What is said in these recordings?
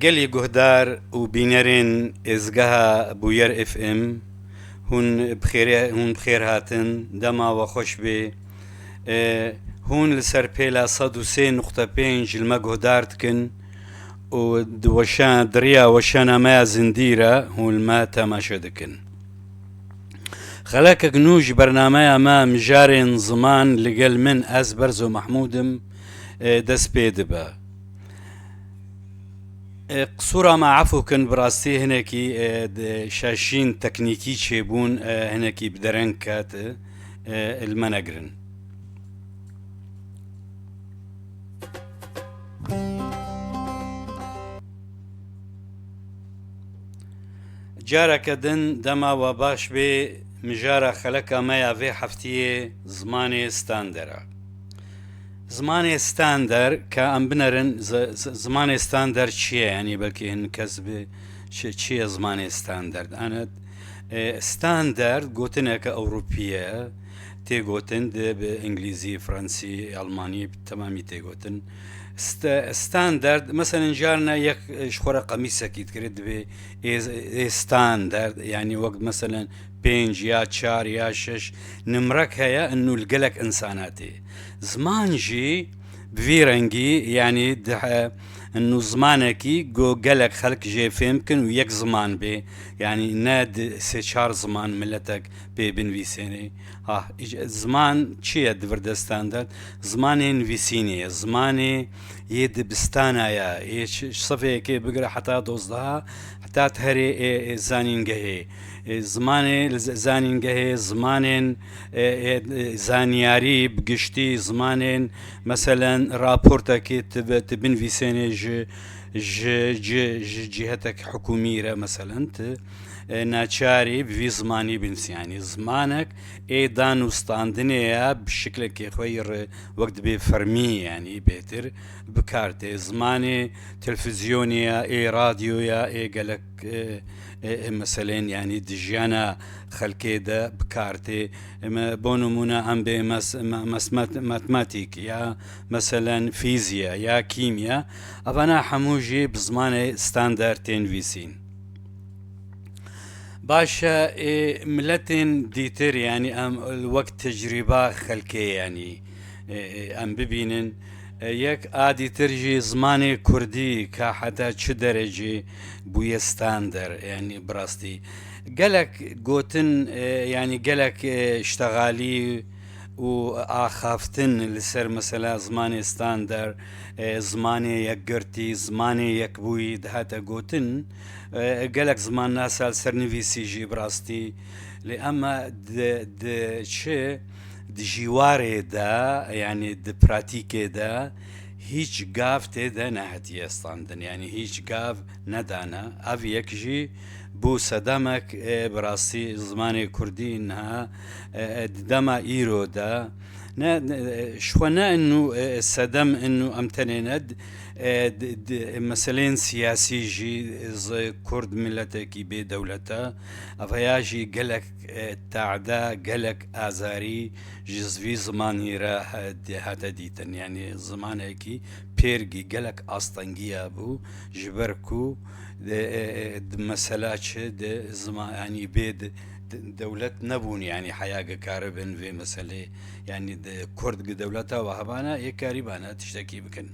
قالي جهدار وبينرين ازجها بوير اف ام هون بخير هاتن دما وخوش بي هون لسر بيلا صدو سي نقطة بينج المجهدار تكن ودوشان دريا وشانا ما زنديرة هون ما تماشى دكن خلاك جنوج برنامج ما مجارين زمان لقل من أزبرز ومحمودم دس بيدبا قصورة ما عفو كن براستي هناكي شاشين تكنيكي تشيبون هناكي بدرن كات المناجرن جارة كدن دما وباش بي مجارة خلقا ما يافي حفتية زماني ستاندرا زماني ستاندر كأم بنرن زماني ستاندر چیه يعني بلكي هن كسب چیه زماني ستاندر أنا ستاندر قوتنا كأوروبية تي قوتن ده بإنجليزي فرنسي ألماني تمامي تي قوتن ستاندرد مثلا جارنا يك شخورة قميصة كي تكرد ب ستاندرد يعني وقت مثلا بينج يا تشار يا شش نمرك هيا انه القلق انساناتي زمان جي بفيرنجي يعني انه زمانكي جو قلق خلق جي فيمكن ويك زمان بي يعني ناد سيشار زمان ملتك بي بنفيسيني زمان چیه دورده ستاندرد زمانی نویسینیه زمانی یه دبستانه یه صفحه که بگره حتی دوزده حتی تهری زانینگه زمان زانینگه زمان زانیاری بگشتی زمان مثلا راپورتا که تبنویسینی جهتك حكومية مثلا ناچاري بفي زماني بنس يعني زمانك ايضا وستاندنيا بشكل كي خير وقت بفرمي يعني بيتر بكارتي زماني تلفزيونيا اي راديويا اي قالك مثلا يعني دجانا خلكي دا بكارتي بونمونا ام بي ماتماتيك يا مثلا فيزياء يا كيمياء افانا حموجي بزمان ستاندر تنفيسين باشا ملتن ديتر يعني ام الوقت تجربة خلكي يعني ام ببينن يك آدي ترجي زماني كردي كحتى چه درجة بويا ستاندر يعني براستي قالك قوتن يعني قالك اشتغالي وآخافتن لسر مثلا زماني ستاندر زماني يك قرتي زماني يك بوي دهاتا قوتن قالك زمان ناسال سر نفيسي جي براستي لأما د چه جواره دا يعني براتيكي دا هيج قاف تيدا نهتي استاندن يعني هيج قاف ندانا اف يكجي بو سدامك براسي زماني كردي انها دما ايرو دا شونا انه السدم انه امتنند مثلا سياسي جي كرد ملتكي بدولتا افياجي قلك تعدا قلك ازاري جزفي زماني را هاتا ديتن يعني زمانكي بيرجي قلك استنجيا بو جبركو مسلاتش زمان يعني بيد دولت نبون يعني حياة كاربن في مسألة يعني كرد دولتها وهبانا يكاربانا تشتكي بكن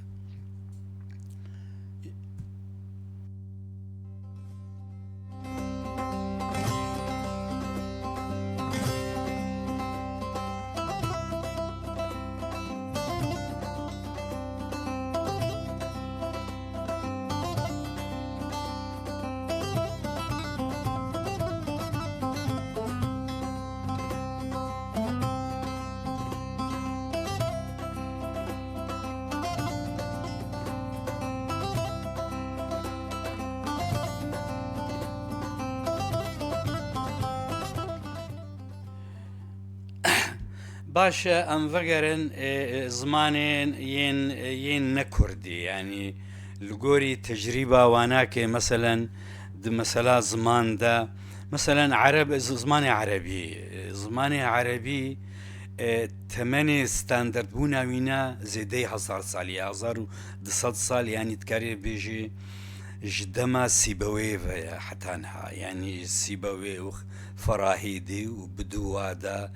باشا ام فقرن زمانين ين نكردي يعني لقوري تجربة واناكي مثلا مثلا زمان دا مثلا عرب زماني عربي تمني ستاندرد بونا وينا زيدي 1000 سال 1200 سال يعني تكاري بيجي جدما سيبويه حتانها يعني سيبويه فراهيدي وبدوادا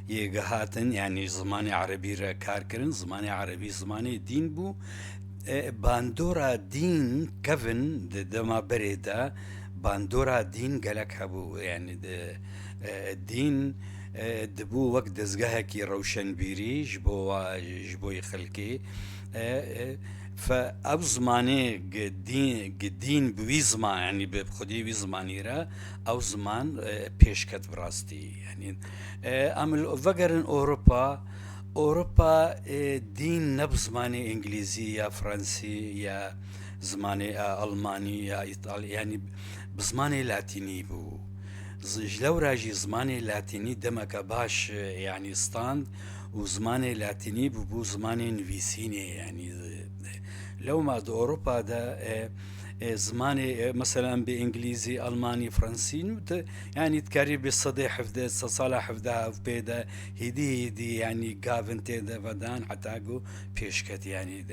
يقهاتن يعني زماني عربي را كاركرن زماني عربي زماني دين بو باندورا دين كفن دما بريدا باندورا دين قالك هبو يعني دين دبو وقت دزگهكي روشن بيري جبو يخلكي فأو زماني قدين بوي زمان يعني بخدي وي زماني را أو زمان بيشكت براستي يعني أمل فقرن أوروبا دين نب زماني إنجليزي يا فرنسي يا زماني ألماني يا إيطالي يعني بزماني لاتيني بو لو راجي زماني لاتيني دمك باش يعني ستاند وزماني لاتيني بو زماني نفيسيني يعني لو ما دو أوروبا دا زماني مثلا بإنجليزي ألماني فرنسي يعني تكاري بالصدي حفظ صالح حفظها في بيدا هدي يعني قافن تيدا فدان حتى أقو بيشكت يعني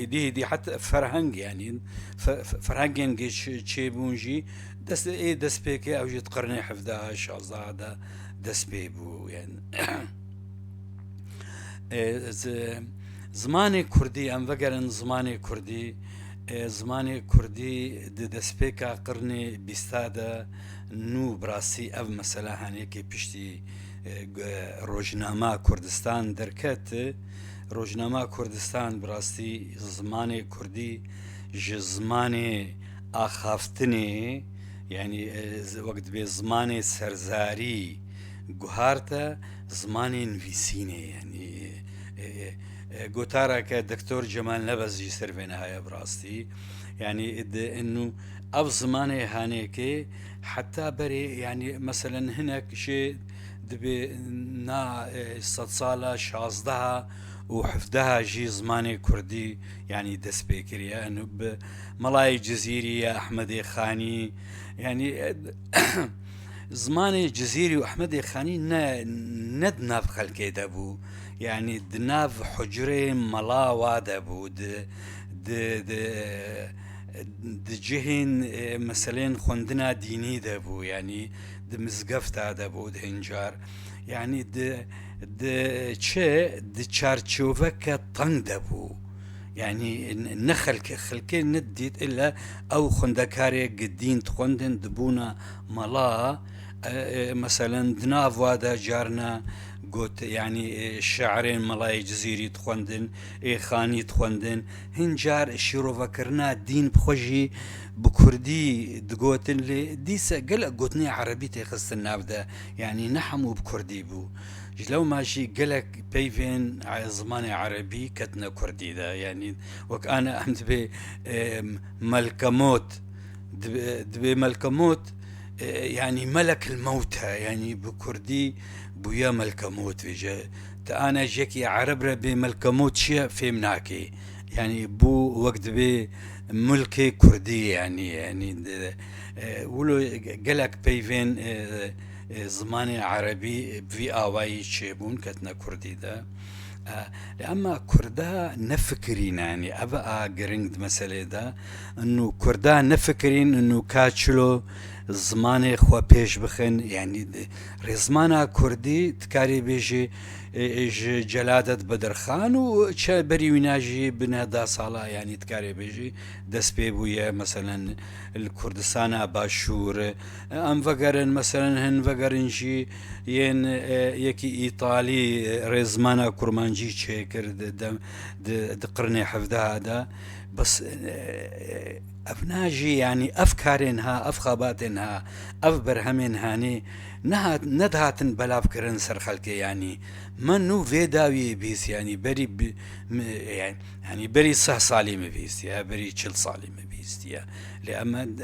هدي حتى فرهنج يعني فرهنج يعني تشيبونجي دس بيكي أو جيت قرني حفظها شازادة دس بيبو يعني زمانی کوردی ئەم بەگەرن زمانی کوردی دەستپێکا قرنی بیستادا نو براسی ئەو مەسەلا هەنێکی پشتی ڕۆژنامە کوردستان دەرکەت ڕۆژنامە کوردستان براستی زمانی کوردی ji زمانی ئاخافتنێ یعنی وەک بێ زمانی سەرزاری گوهارتە زمانی نویسینێ یعنی گوتارە کە دکتۆر جەمال نەبەزی سەرێنەهایە بڕاستی يعني انه او زمانه هانيكي حتى بري يعني مثلا هناك شيء دبي نا صالة شازدها وحفدها جي زماني كردي يعني دس بكريا انه بملاي جزيري يا احمد خاني يعني زماني جزيري واحمد خاني ندنا بخلكي دبو يعني دناف حجري ملا وادبو دجهن مثلا خوندنا ديني دبو يعني دمزقفتا دبو دهنجار يعني تشارتشوفك طن دبو يعني خلكي نديت إلا أو خندكاري قدين تخندن دبونا ملا مثلا دناف وادا جارنا قلت يعني الشاعرين ملاي جزيري تخوندن خاني تخوندن هنجار شيرو فكرنا دين بخوجي بكردي دقوتن لي ديسا قلق قوتني عربي تخص النافذة يعني نحمو بكردي بو لو ماشي قلق بيفين زماني عربي كتنا كردي دا يعني وك انا امت بي ملكموت دبي ملكموت يعني ملك الموتى يعني بكردي بويا ملكموت فيجا أنا جيكي عرب ربي ملكموت شيء في مناكي يعني بو وقت بي ملكي كردي يعني ولو قلق بيفين زماني عربي في آواي شيبون كتنا كردي دا لأما كردا نفكرين يعني أبقى قرنج مسألة دا إنه كردا نفكرين إنه كاتشلو زماني خوا بيش بخن يعني رزمانا كردي تكاري بيجي جلادة بدر خان وشا بري ويناجي بنادا صالة يعني تكاري بيجي دس بيبويا مثلا الكردستان باشور ام فقرن مثلا هن فقرنجي ين يكي ايطالي رزمانا كرمانجي تشيكر دقرني حفظها هذا بس افناجي يعني افكارنها افخاباتنها افبرهمن هاني ندهاتن بلاف كرن سر خلقي يعني منو فيداوي بيس يعني بري يعني بري صح صالي مبيست يا بري تشل صالي مبيست يا لأما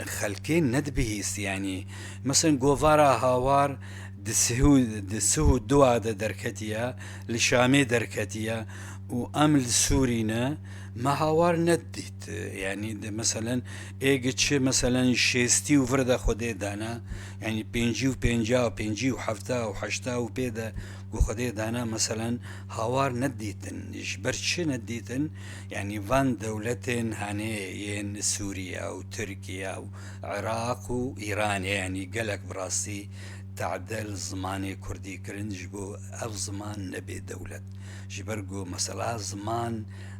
خلقين ندبيست يعني مثلا قوفارا هاوار دسهو دوا دركتيا لشامي دركتيا وأمل سورينا ما هاوار نديت يعني مثلا ايجتش مثلا شيستي وفردا خودي دانا يعني بينجي وحفتا وحشتا وبيدا خدي دانا مثلا هاوار نديتن برشي نديتن يعني فان دولتين هانيين سوريا وتركيا وعراق وإيران يعني قالك براسي تعدل زماني كردي كرنج بو اف زمان نبي دولت جبرجو مثلا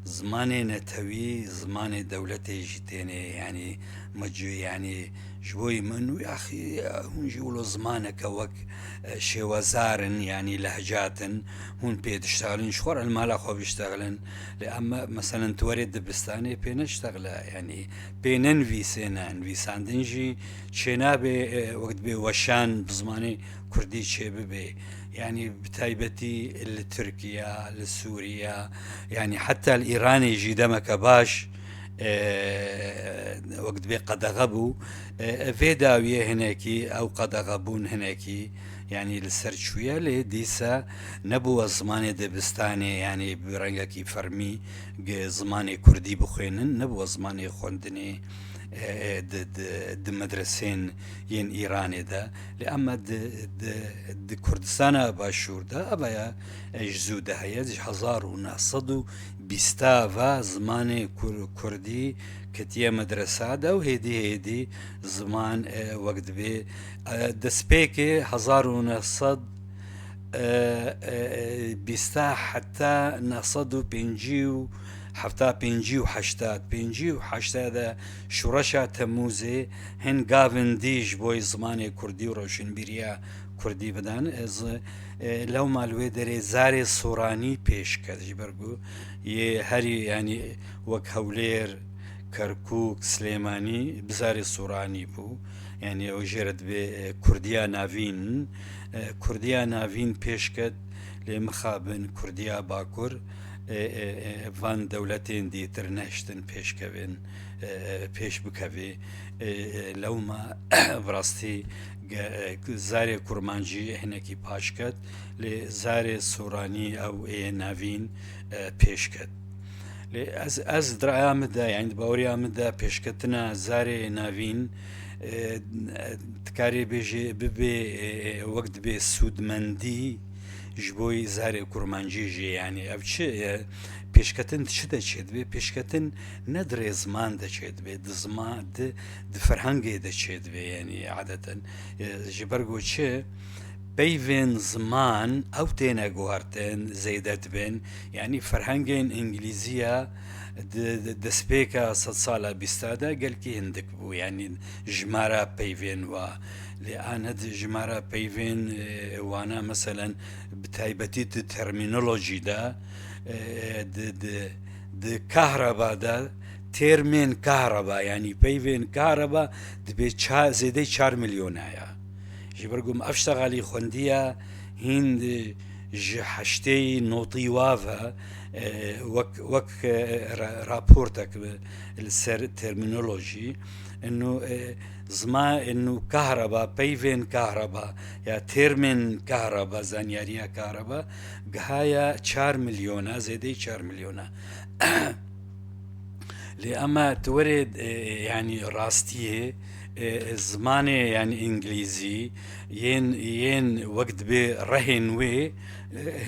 زمان نتوي زمان دولتي جتيني يعني مجو يعني جوي منو يا اخي هون جولو زمانك وك شوازارن يعني لهجاتن هون بيشتغلن شخور المال اخو بيشتغلن لأما مثلا تورد دبستاني بينشتغل يعني بيننفيسينا انفيساندنجي شنابي وقت بي وشان بزماني كردي شي ببي يعني بتايبتي لتركيا لسوريا يعني حتى الإيراني يجي دمك باش وقت بي قد غبوا في داوية هناكي أو قد غبون هناكي يعني لسر شوية لي ديسا نبوة زماني دبستاني يعني برنگكي فرمي زماني كردي بخوينن نبوة زماني خوندني د مدرسين ين إيراني دا لأما د كردستان باشور دا أبايا اجزو ده هيا 1920 زمان كردي كتيا مدرسة دا وهيدي زمان وقت بي دسبيكي 1900 بيستا حتى نصدو بينجيو حفتا بينجي وحشتا شورشا تموزي هن قافن ديش بوي زماني كردي وروشن بيريا كردي بدان از لو مالوي دري زاري صوراني پیش کرد جبرگو يه هري يعني وك هولير كركوك سليماني بزاري صوراني بو يعني وجرد بكرديا نافين كرديا نافين پیش کرد لمخابن كرديا باكور فان دولتين ديتر نهشتن پیش بکوی لو ما براستي زاري كورمانجي هناكي باشكت لزاري سوراني او نافين پیشكت از درعا مدى يعني باوريا مدى پیشكتنا زاري نافين تكاري بيجي ببي وقت بي سودمندي جبوي زاري كورمانجي جي يعني او چه پیشکتن چه دچید به پیشکتن ندر زمان دچید به زمان د فرهنگی دچید به یعنی عادتا جبرگو چه بيفين زمان او تينا جوهرتن زيدت بين يعني فرهنجين انجليزية دسبيكا صد صالة بيستادا قال كي هندك بو يعني جمارة بيفين لأن جمارة بيفين وانا مثلا بتايبتي الترمينولوجي دا د كهرباء دا تيرمين كهرباء يعني بيفين كهرباء دبي زيدي 4 مليون آيا جبرقم أشتغلي خوندية هند حشتي نوطي وافا وك رابورتك السر ترمينولوجي انه زما انه كهرباء بيفين كهرباء يا تيرمين كهرباء زانياريا كهرباء هايا 4 مليون زيدي 4 مليون لأما تورد يعني راستيه زماني يعني انجليزي ين وقت بي رهن وي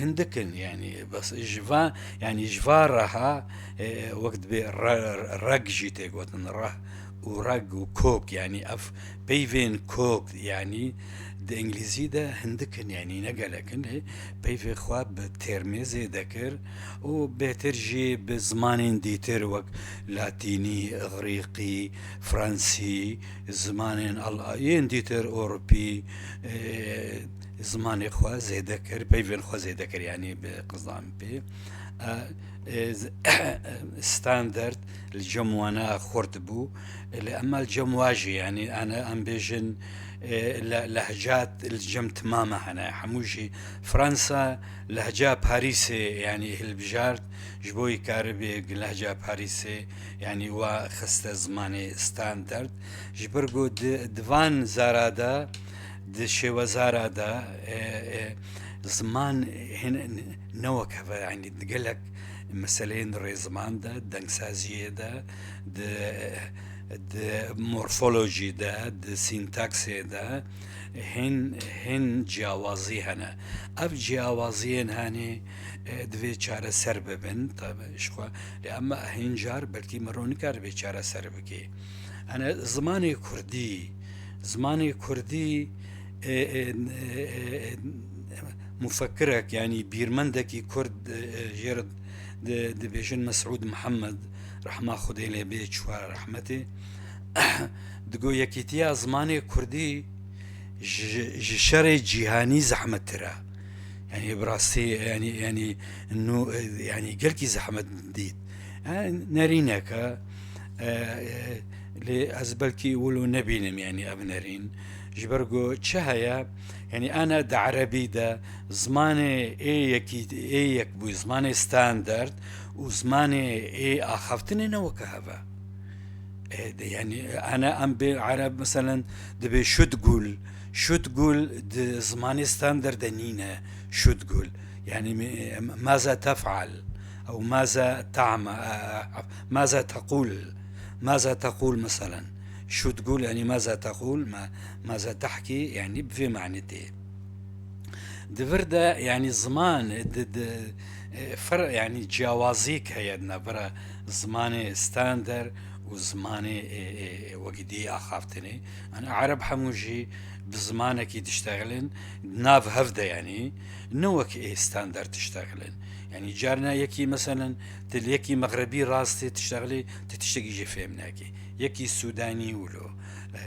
هندكن يعني بس جفا يعني جفارها وقت بي رق جيتي قوتن ره ورق وكوك يعني اف بيفين كوك يعني د انجليزي ده هندكن يعني نقلكن بيفي خواب ترمزي ذكر وبترجي بزمان ديتر وك لاتيني اغريقي فرنسي زمان ين ديتر اوروبي زمان خوا زي ذكر بيفين خوا زي ذكر يعني بقصدان بي ستاندرد الجموانا خورتبو اما الجمواجي يعني انا امبيجن لهجات الجم تماما هنا حموجي فرنسا لهجة باريسي يعني البجارت جبوي كاربي لهجة باريسي يعني وخست زماني ستاندرد جبرقو دفان زارادا دشيوا زارادا زمان هنا نوكفا يعني تقلك مسألين ريزمان دا دنسازية دا مورفولوژی دا سینتاکسی دا هن جیاوازی هنه اف جیاوازیین هنه دوی چاره سر ببن شخوا اما هنجار بلکی مرونی کار به چاره سر بکی انا زمانی کردی مفكرك يعني بيرمندكي كرد جرد دبيجن مسعود محمد رحمة خدي لي بيت شوار رحمتي دقو يكيتيا زماني كردي شر جيهاني زحمة ترى يعني براستي يعني انه يعني قلكي زحمة ديد نارينك لأزبلكي يقولوا نبينم يعني أبنارين جبرقو تشهيا يعني أنا دا عربي دا زماني إيه يكبو زماني ستاندرد وزماني إيه أخفتني نوكا هذا يعني أنا أم بعرب مثلا دبي شو تقول زماني ستاندرد نينا شو تقول يعني ماذا تفعل أو ماذا تعمل ماذا تقول مثلا شو تقول يعني ماذا تقول ماذا تحكي يعني في معنته دفردا يعني زمان فرق يعني جوازيك هيدنا برا زمان ستاندر وزماني وقدي أخافتني أنا عرب حموجي بزمانك تشتغلن ناف هفدا يعني نوك ستاندر تشتغلن يعني جارنا يكي مثلا يكي مغربي راستي تشتغلي تشتغي جي فهمناكي يكي سوداني ولو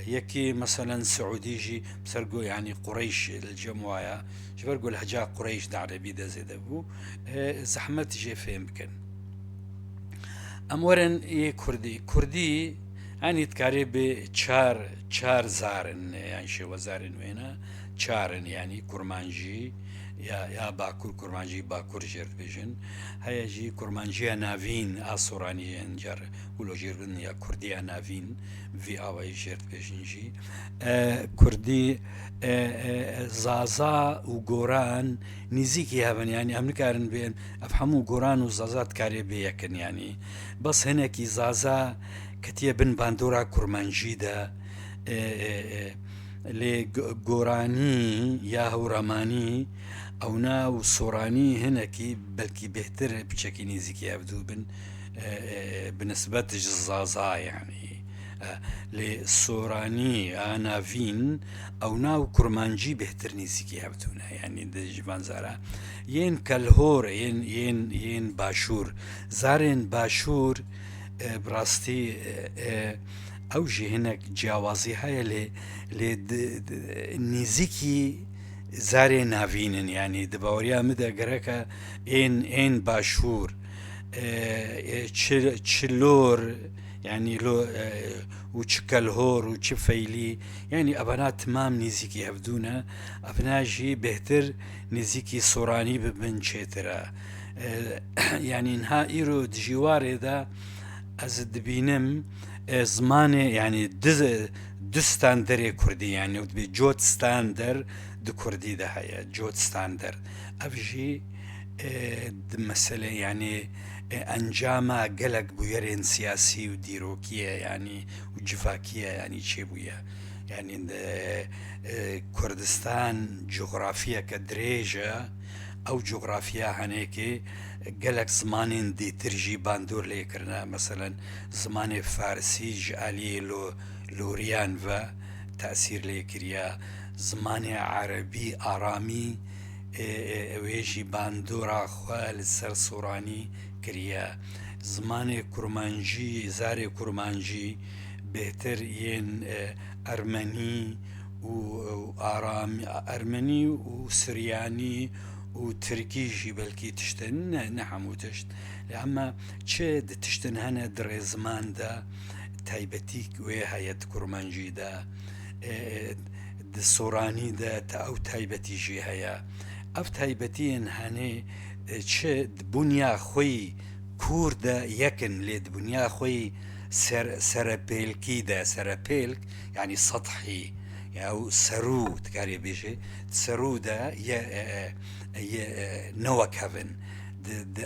يكي مثلا سعوديجي بسرقو يعني قريش الجموايا شبرقو الهجاء قريش دا عربي دا زيدبو زحمة جي فهمكن امورن كردي يعني تكاري چار زارن يعني شو زارن وينا چارن يعني كرمانجي يا باكور كرمانجي باكور جرد بيجن هيا جي كرمانجي نافين آسوراني انجر ولو جربن يا كردي نافين في آواي جرد بيجن جي كردي زازا وقوران نزيكي هابن يعني امنكارن بين افهمو قوران وزازا تكاري بيكن يعني بس هناكي زازا كتيا بن باندورا كرمانجي دا لقوراني يا هورماني او ناو سوراني هناكي بلكي بهتر بشكل نزيكي يبدو بنسبة الزازا يعني لسوراني نافين او ناو كرمانجي بهتر نزيكي يبدونا يعني ده جبان زارا ين كالهور ين باشور زارين باشور براستي اوجي هناك جیاوازی هاي نزيكي زاري نافينن يعني دباوريا مدى قرأك این باشور تشلور يعني لو وتشكلهور وتشفيلي يعني أبناء تمام نزيكي هفدونا أبناء جي بهتر نزيكي صوراني ببن شترا يعني نها إيرو دجواري دا أزد بينم زماني يعني دو ستاندر كردي يعني ودبي جوت ستاندر دو كردي ده هيا جوت ستاندر أفجي مسألة يعني أنجاما قلق بويرين سياسي وديروكية يعني وجفاكية يعني شي بويا يعني كردستان جغرافيا كدريجة أو جغرافيا هنيكي قلق زمانين دي ترجي باندور ليكرنا مثلا زمان فارسي جالي لوريان و تأثير ليكريا زمان عربي آرامي ويجي باندورا خوال سر سوراني كريا زمان كرمانجي زاري كرمانجي بهتر ين أرمني وآرامي أرمني وسرياني وتركيجي بلكي تشتن نعم وتشت لأما تشد تشتن هنا در زمان دا تايبتيك وهايت كرمانجي دا سوراني دا أو تايبتي جي هيا أف تايبتين هني تشد بنيا خوي كوردا يكن لد بنيا خوي سرابيلكي دا سرابيلك يعني سطحي أو سرو تكاري بيجي سرو دا نوا كافن د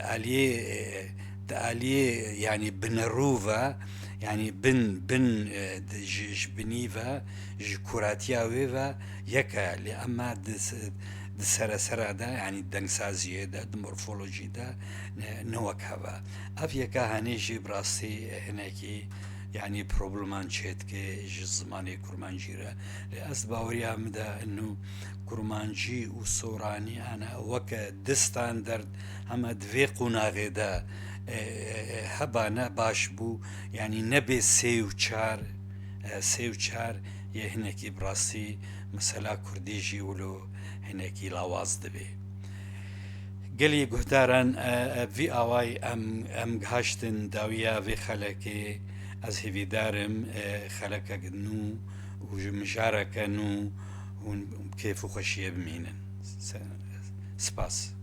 آلية يعني بنروفا يعني بن بنيفا كوراتيا ويفا يكا لأما سرا دا يعني دنسازية دا مورفولوجي دا نوك هوا اف يكا هنيجي براسي هناكي يعني بروبلمان شيت كي زماني كرمانجيرا لأس باوريا مدا انه كرمانجي وصوراني انا وكا دستاندرد اما دوي قناغي دا هبانا باش بو يعني نبي سي و چار هناكي براسي مثلا كرديجي ولو هناكي لاواز دبي قالي قهداران في اواي ام هاشتن داويا في خلقي از هيفي دارم خلقا نو ومجاركا نو وكيف خشيه بمينن سباس